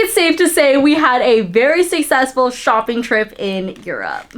it's safe to say we had a very successful shopping trip in Europe.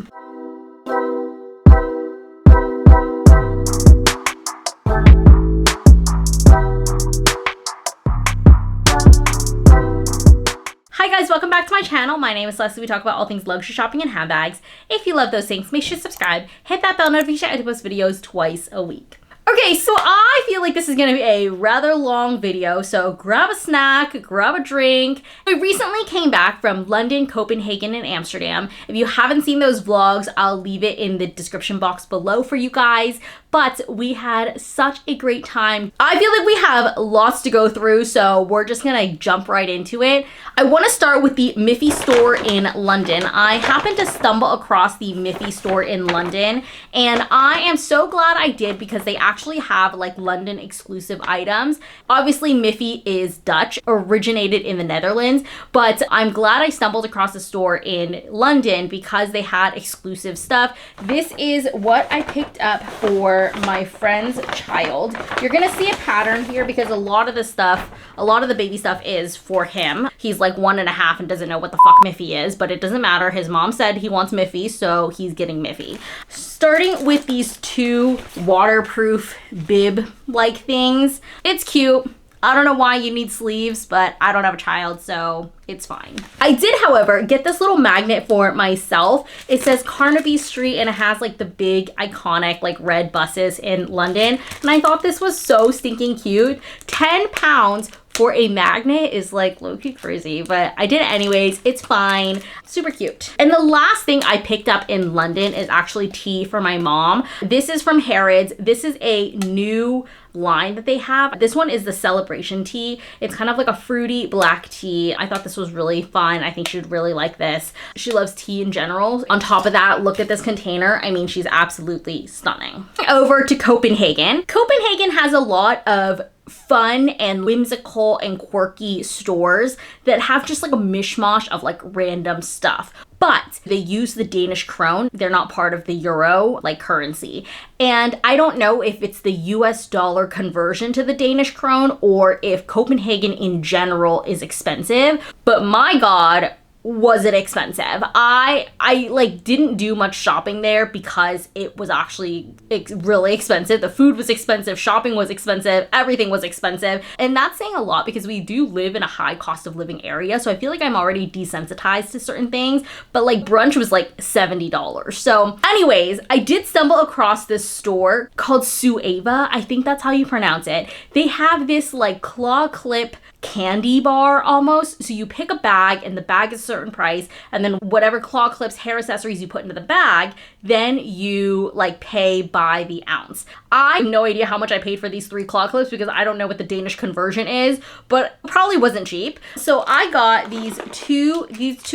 Hi guys, welcome back to my channel. My name is Celesta. We talk about all things luxury shopping and handbags. If you love those things, make sure to subscribe, hit that bell notification. I post videos twice a week. Okay, so I feel like this is gonna be a rather long video, so grab a snack, grab a drink. I recently came back from London, Copenhagen, and Amsterdam. If you haven't seen those vlogs, I'll leave it in the description box below for you guys. But we had such a great time. I feel like we have lots to go through, so we're just gonna jump right into it. I wanna start with the Miffy store in London. I happened to stumble across the Miffy store in London, and I am so glad I did because they actually have like London exclusive items. Obviously, Miffy is Dutch, originated in the Netherlands, but I'm glad I stumbled across a store in London because they had exclusive stuff. This is what I picked up for my friend's child. You're gonna see a pattern here because a lot of the baby stuff is for him. He's like 1.5 and doesn't know what the fuck Miffy is, but it doesn't matter. His mom said he wants Miffy, so he's getting Miffy. Starting with these two waterproof bib-like things. It's cute. I don't know why you need sleeves, but I don't have a child, so it's fine. I did, however, get this little magnet for myself. It says Carnaby Street, and it has like the big iconic like red buses in London. And I thought this was so stinking cute. £10 for a magnet is like low-key crazy, but I did it anyways. It's fine. Super cute. And the last thing I picked up in London is actually tea for my mom. This is from Harrods. This is a new line that they have. This one is the celebration tea. It's kind of like a fruity black tea. I thought this was really fun. I think she would really like this. She loves tea in general. On top of that, look at this container. I mean, she's absolutely stunning. Over to Copenhagen. Copenhagen has a lot of fun and whimsical and quirky stores that have just like a mishmash of like random stuff. But they use the Danish krone. They're not part of the euro like currency. And I don't know if it's the US dollar conversion to the Danish krone or if Copenhagen in general is expensive. But my God, was it expensive. I like didn't do much shopping there because it was actually really expensive. The food was expensive, shopping was expensive, everything was expensive. And that's saying a lot because we do live in a high cost of living area. So I feel like I'm already desensitized to certain things, but like brunch was like $70. So anyways, I did stumble across this store called Sueva. I think that's how you pronounce it. They have this like claw clip candy bar almost. So you pick a bag and the bag is a certain price, and then whatever claw clips, hair accessories you put into the bag, then you like pay by the ounce. I have no idea how much I paid for these 3 claw clips because I don't know what the Danish conversion is, but probably wasn't cheap. So I got these two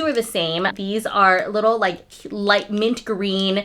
are the same. These are little like light mint green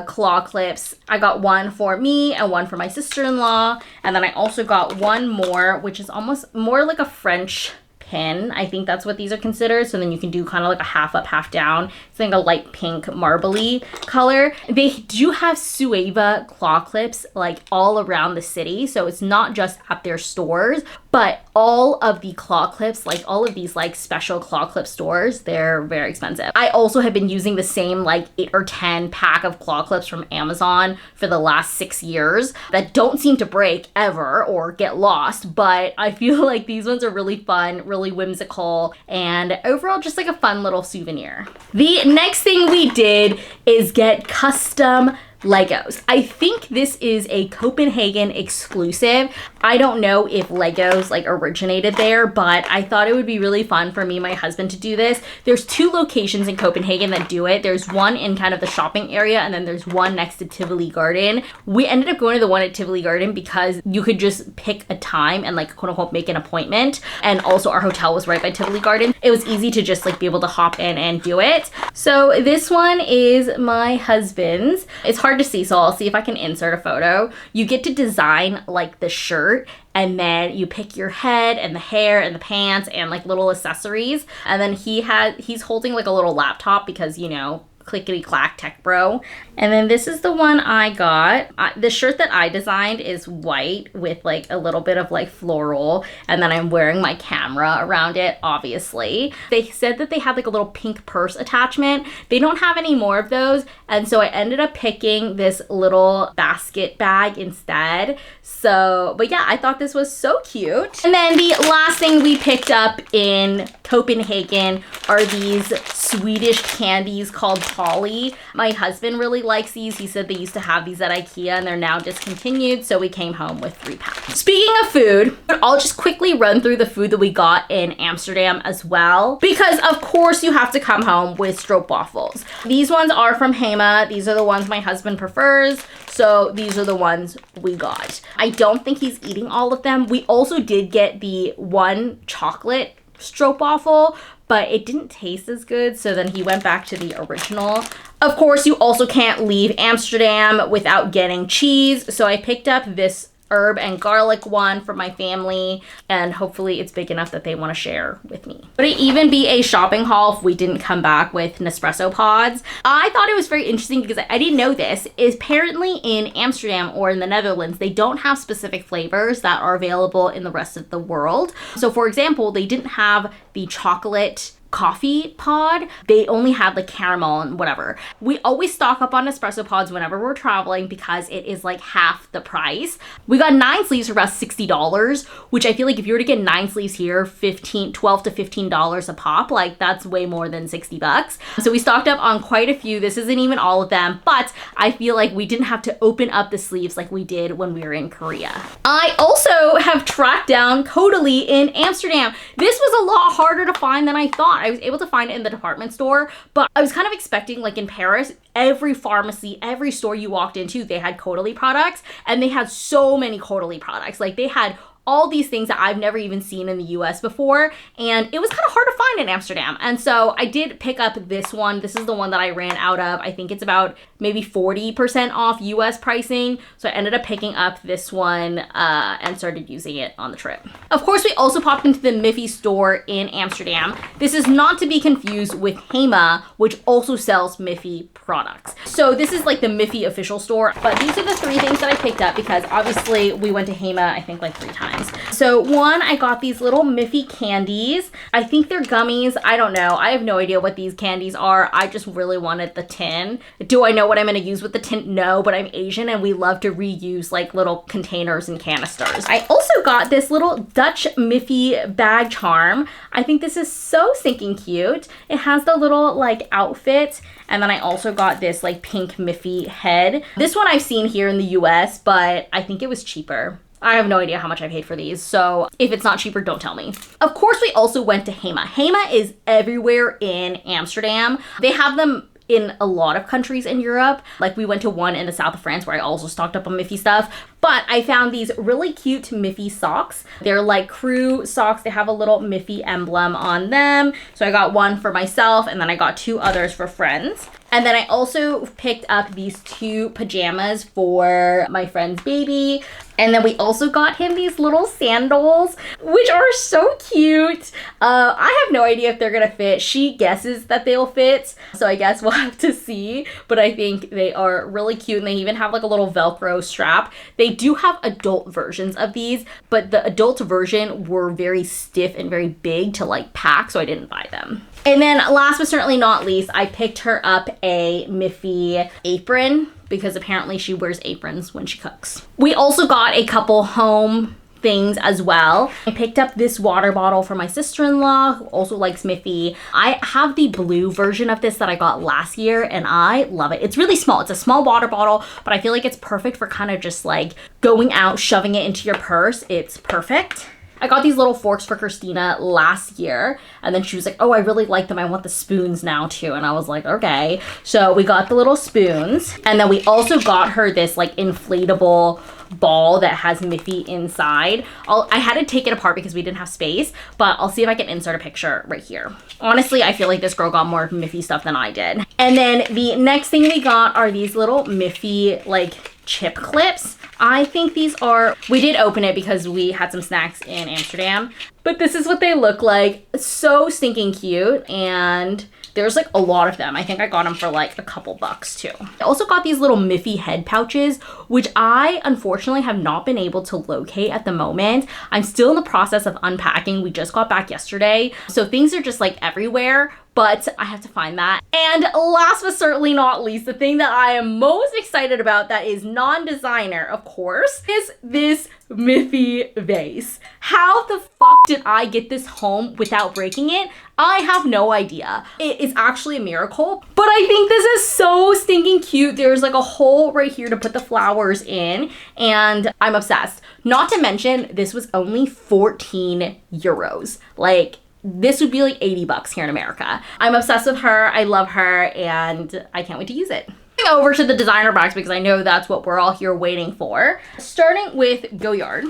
claw clips. I got one for me and one for my sister-in-law, and then I also got one more, which is almost more like a French pin. I think that's what these are considered. So then you can do kind of like a half up, half down. It's like a light pink marbly color. They do have Sueva claw clips like all around the city. So it's not just at their stores, but all of the claw clips, like all of these like special claw clip stores, they're very expensive. I also have been using the same like 8 or 10 pack of claw clips from Amazon for the last 6 years that don't seem to break ever or get lost, but I feel like these ones are really fun, really whimsical, and overall just like a fun little souvenir. The next thing we did is get custom Legos. I think this is a Copenhagen exclusive. I don't know if Legos like originated there, but I thought it would be really fun for me and my husband to do this. There's 2 locations in Copenhagen that do it. There's one in kind of the shopping area, and then there's one next to Tivoli Garden. We ended up going to the one at Tivoli Garden because you could just pick a time and like quote unquote make an appointment. And also our hotel was right by Tivoli Garden. It was easy to just like be able to hop in and do it. So this one is my husband's. It's hard to see, so I'll see if I can insert a photo. You get to design like the shirt, and then you pick your head and the hair and the pants and like little accessories. And then he's holding like a little laptop because, you know, clickety clack tech bro. And then this is the one I got. The shirt that I designed is white with like a little bit of like floral, and then I'm wearing my camera around it, obviously. They said that they had like a little pink purse attachment. They don't have any more of those, and so I ended up picking this little basket bag instead. So, but yeah, I thought this was so cute. And then the last thing we picked up in Copenhagen are these Swedish candies called Polly. My husband really likes these. He said they used to have these at IKEA and they're now discontinued, so we came home with 3 packs. Speaking of food, I'll just quickly run through the food that we got in Amsterdam as well, because of course you have to come home with stroopwafels. These ones are from Hema. These are the ones my husband prefers, so these are the ones we got. I don't think he's eating all of them. We also did get the one chocolate stroopwafel, but it didn't taste as good, so then he went back to the original. Of course, you also can't leave Amsterdam without getting cheese, so I picked up this herb and garlic one for my family, and hopefully it's big enough that they want to share with me. Would it even be a shopping haul if we didn't come back with Nespresso pods? I thought it was very interesting because I didn't know this. Is apparently in Amsterdam or in the Netherlands, they don't have specific flavors that are available in the rest of the world. So for example, they didn't have the chocolate coffee pod. They only had like caramel and whatever. We always stock up on espresso pods whenever we're traveling because it is like half the price. We got 9 sleeves for about $60, which I feel like if you were to get 9 sleeves here, $12 to $15 a pop, like that's way more than 60 bucks. So we stocked up on quite a few. This isn't even all of them, but I feel like we didn't have to open up the sleeves like we did when we were in Korea. I also have tracked down Caudalie in Amsterdam. This was a lot harder to find than I thought. I was able to find it in the department store, but I was kind of expecting, like in Paris, every pharmacy, every store you walked into, they had Caudalie products, and they had so many Caudalie products. Like they had all these things that I've never even seen in the US before, and it was kind of hard to find in Amsterdam. And so I did pick up this one. This is the one that I ran out of. I think it's about maybe 40% off US pricing. So I ended up picking up this one and started using it on the trip. Of course, we also popped into the Miffy store in Amsterdam. This is not to be confused with Hema, which also sells Miffy products. So this is like the Miffy official store, but these are the 3 things that I picked up because obviously we went to Hema, I think like 3 times. So one, I got these little Miffy candies. I think they're gummies. I don't know. I have no idea what these candies are. I just really wanted the tin. Do I know what I'm going to use with the tin? No, but I'm Asian and we love to reuse like little containers and canisters. I also got this little Dutch Miffy bag charm. I think this is so stinking cute. It has the little like outfit, and then I also got this like pink Miffy head. This one I've seen here in the US, but I think it was cheaper. I have no idea how much I paid for these, so if it's not cheaper, don't tell me. Of course, we also went to Hema. Hema is everywhere in Amsterdam. They have them in a lot of countries in Europe. Like we went to one in the south of France where I also stocked up on Miffy stuff. But I found these really cute Miffy socks. They're like crew socks. They have a little Miffy emblem on them. So I got one for myself and then I got 2 others for friends. And then I also picked up these 2 pajamas for my friend's baby. And then we also got him these little sandals, which are so cute. I have no idea if they're gonna fit. She guesses that they'll fit, so I guess we'll have to see. But I think they are really cute, and they even have like a little Velcro strap. They do have adult versions of these, but the adult version were very stiff and very big to like pack, so I didn't buy them. And then last but certainly not least, I picked her up a Miffy apron because apparently she wears aprons when she cooks. We also got a couple home things as well. I picked up this water bottle for my sister-in-law who also likes Miffy. I have the blue version of this that I got last year and I love it. It's really small. It's a small water bottle, but I feel like it's perfect for kind of just like going out, shoving it into your purse. It's perfect. I got these little forks for Christina last year, and then she was like, oh, I really like them. I want the spoons now too. And I was like, okay. So we got the little spoons, and then we also got her this like inflatable ball that has Miffy inside. I had to take it apart because we didn't have space, but I'll see if I can insert a picture right here. Honestly, I feel like this girl got more Miffy stuff than I did. And then the next thing we got are these little Miffy like chip clips. I think these are, we did open it because we had some snacks in Amsterdam. But this is what they look like. So stinking cute, and there's like a lot of them. I think I got them for like a couple bucks too. I also got these little miffy head pouches, which I unfortunately have not been able to locate at the moment. I'm still in the process of unpacking. We just got back yesterday, so things are just like everywhere, but I have to find that. And last but certainly not least, the thing that I am most excited about that is non-designer, of course, is this miffy vase. How the fuck did I get this home without breaking it? I have no idea. It is actually a miracle, but I think this is so stinking cute. There's like a hole right here to put the flowers in, and I'm obsessed. Not to mention, this was only 14 euros. Like, this would be like 80 bucks here in America. I'm obsessed with her. I love her, and I can't wait to use it. Over to the designer bags because I know that's what we're all here waiting for. Starting with Goyard.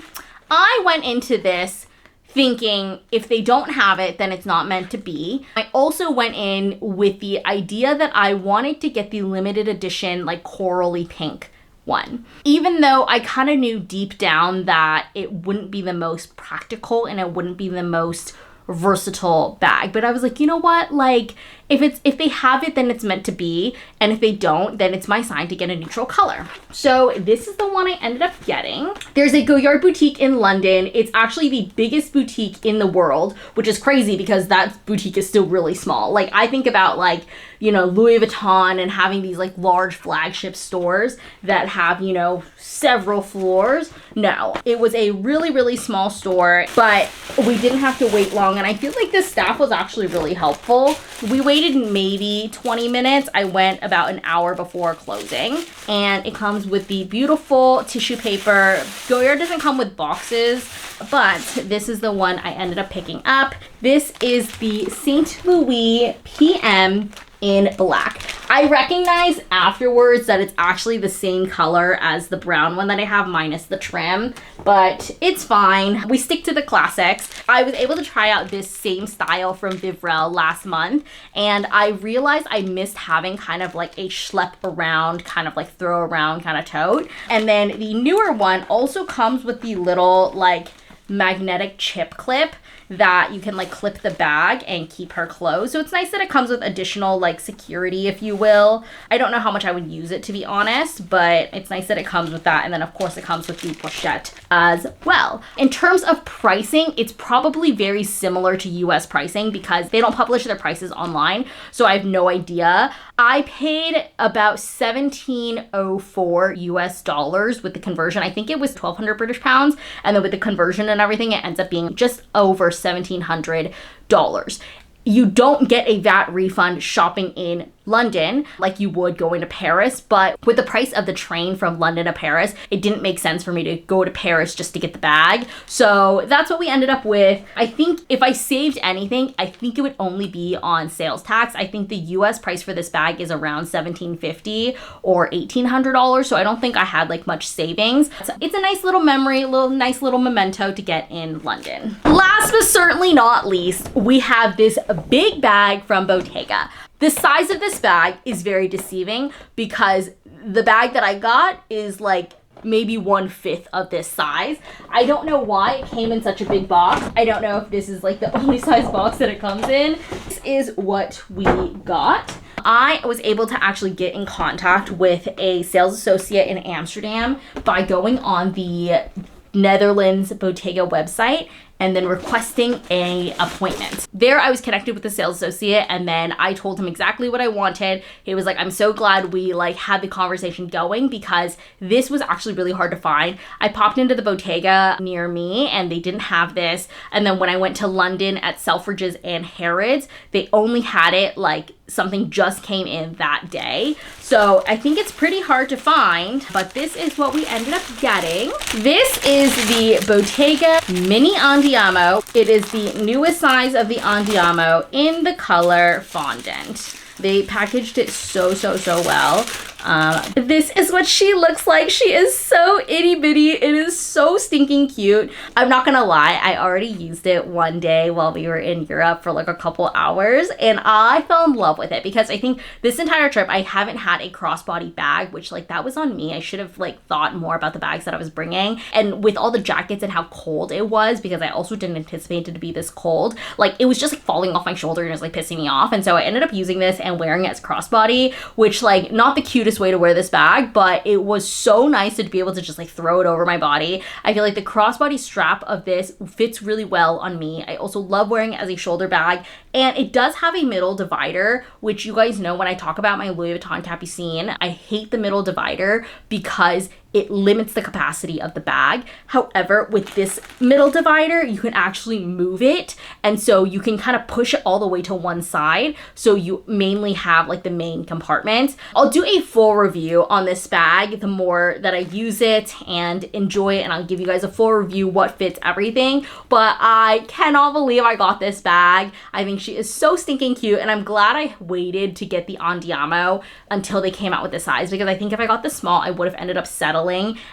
I went into this thinking if they don't have it, then it's not meant to be. I also went in with the idea that I wanted to get the limited edition like corally pink one. Even though I kind of knew deep down that it wouldn't be the most practical and it wouldn't be the most versatile bag, but I was like, you know what, like if they have it, then it's meant to be, and if they don't, then it's my sign to get a neutral color. So this is the one I ended up getting. There's a Goyard boutique in London. It's actually the biggest boutique in the world, which is crazy because that boutique is still really small. Like, I think about like, you know, Louis Vuitton and having these like large flagship stores that have, you know, several floors. No, it was a really, really small store, but we didn't have to wait long, and I feel like the staff was actually really helpful. We waited maybe 20 minutes. I went about an hour before closing, and it comes with the beautiful tissue paper. Goyard doesn't come with boxes, but this is the one I ended up picking up. This is the St. Louis PM in black. I recognize afterwards that it's actually the same color as the brown one that I have minus the trim, but it's fine. We stick to the classics. I was able to try out this same style from Vivrel last month, and I realized I missed having kind of like a schlep around, kind of like throw around kind of tote. And then the newer one also comes with the little like magnetic chip clip that you can like clip the bag and keep her closed. So it's nice that it comes with additional like security, if you will. I don't know how much I would use it, to be honest, but it's nice that it comes with that. And then of course it comes with the pochette as well. In terms of pricing, it's probably very similar to US pricing because they don't publish their prices online, so I have no idea. I paid about $17.04 US dollars with the conversion. I think it was 1,200 British pounds, and then with the conversion and everything, it ends up being just over $1,700. You don't get a VAT refund shopping in London like you would going to Paris, but with the price of the train from London to Paris, it didn't make sense for me to go to Paris just to get the bag. So that's what we ended up with. I think if I saved anything, I think it would only be on sales tax. I think the US price for this bag is around $1,750 or $1,800, so I don't think I had like much savings. So it's a nice little memory, nice little memento to get in London. Last but certainly not least, we have this big bag from Bottega. The size of this bag is very deceiving because the bag that I got is like maybe 1/5 of this size. I don't know why it came in such a big box. I don't know if this is like the only size box that it comes in. This is what we got. I was able to actually get in contact with a sales associate in Amsterdam by going on the Netherlands Bottega website and then requesting an appointment. There I was connected with the sales associate, and then I told him exactly what I wanted. He was like, I'm so glad we like had the conversation going because this was actually really hard to find. I popped into the Bottega near me and they didn't have this. And then when I went to London at Selfridges and Harrods, they only had it like something just came in that day. So I think it's pretty hard to find, but this is what we ended up getting. This is the Bottega Mini Andiamo. It is the newest size of the Andiamo in the color fondant. They packaged it so well. This is what she looks like. She is so itty bitty. It is so stinking cute. I'm not gonna lie, I already used it one day while we were in Europe for like a couple hours, and I fell in love with it because I think this entire trip I haven't had a crossbody bag, which like that was on me. I should have like thought more about the bags that I was bringing, and with all the jackets and how cold it was, because I also didn't anticipate it to be this cold, like it was just like falling off my shoulder and it was like pissing me off. And so I ended up using this and wearing it as crossbody, which like not the cutest way to wear this bag, but it was so nice to be able to just like throw it over my body. I feel like the crossbody strap of this fits really well on me. I also love wearing it as a shoulder bag, and it does have a middle divider, which you guys know when I talk about my Louis Vuitton Capucine, I hate the middle divider because it limits the capacity of the bag. However, with this middle divider, you can actually move it, and so you can kind of push it all the way to one side, so you mainly have like the main compartment. I'll do a full review on this bag the more that I use it and enjoy it, and I'll give you guys a full review what fits everything. But I cannot believe I got this bag. I think she is so stinking cute, and I'm glad I waited to get the Andiamo until they came out with this size, because I think if I got the small, I would have ended up settling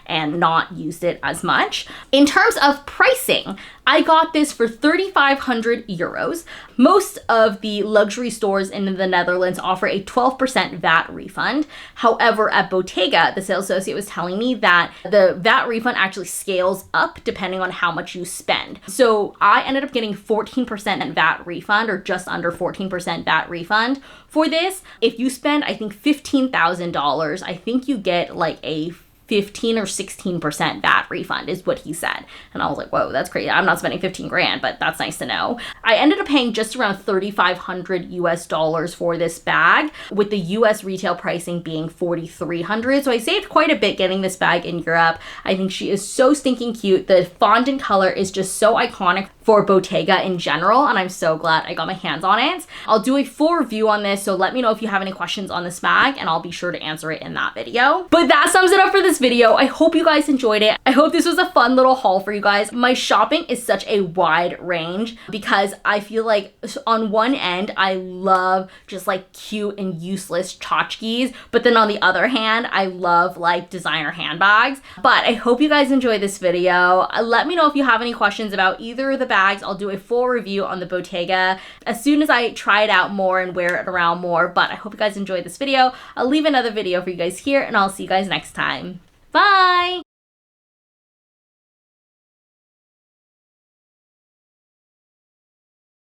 and not used it as much. In terms of pricing, I got this for 3,500 euros. Most of the luxury stores in the Netherlands offer a 12% VAT refund. However, at Bottega, the sales associate was telling me that the VAT refund actually scales up depending on how much you spend. So I ended up getting 14% VAT refund, or just under 14% VAT refund for this. If you spend, I think $15,000, I think you get like a 15 or 16% VAT refund is what he said. And I was like, whoa, that's crazy. I'm not spending 15 grand, but that's nice to know. I ended up paying just around 3,500 US dollars for this bag, with the US retail pricing being 4,300. So I saved quite a bit getting this bag in Europe. I think she is so stinking cute. The fondant color is just so iconic for Bottega in general, and I'm so glad I got my hands on it. I'll do a full review on this, so let me know if you have any questions on this bag, and I'll be sure to answer it in that video. But that sums it up for this video. I hope you guys enjoyed it. I hope this was a fun little haul for you guys. My shopping is such a wide range because I feel like on one end, I love just like cute and useless tchotchkes, but then on the other hand, I love like designer handbags. But I hope you guys enjoyed this video. Let me know if you have any questions about either of the bags. I'll do a full review on the Bottega as soon as I try it out more and wear it around more. But I hope you guys enjoyed this video. I'll leave another video for you guys here, and I'll see you guys next time. Bye!